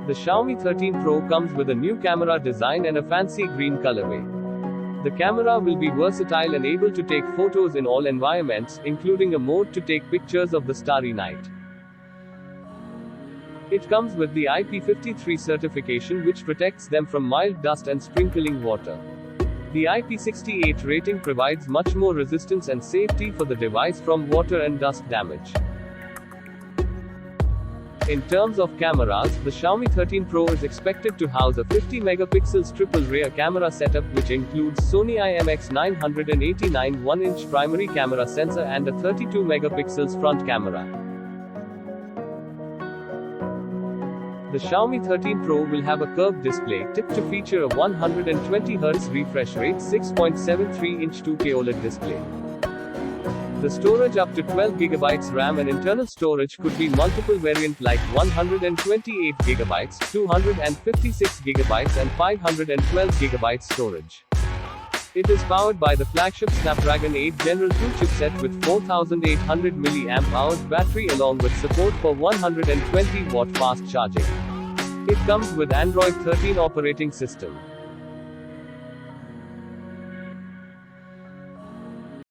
The Xiaomi 13 Pro comes with a new camera design and a fancy green colorway. The camera will be versatile and able to take photos in all environments, including a mode to take pictures of the starry night. It comes with the IP53 certification, which protects them from mild dust and sprinkling water. The IP68 rating provides much more resistance and safety for the device from water and dust damage. In terms of cameras, the Xiaomi 13 Pro is expected to house a 50-megapixel triple rear camera setup, which includes Sony IMX989 1-inch primary camera sensor and a 32-megapixel front camera. The Xiaomi 13 Pro will have a curved display, tipped to feature a 120Hz refresh rate, 6.73-inch 2K OLED display. The storage up to 12GB RAM and internal storage could be multiple variant like 128GB, 256GB and 512GB storage. It is powered by the flagship Snapdragon 8 Gen 2 chipset with 4800 mAh battery along with support for 120-watt fast charging. It comes with Android 13 operating system.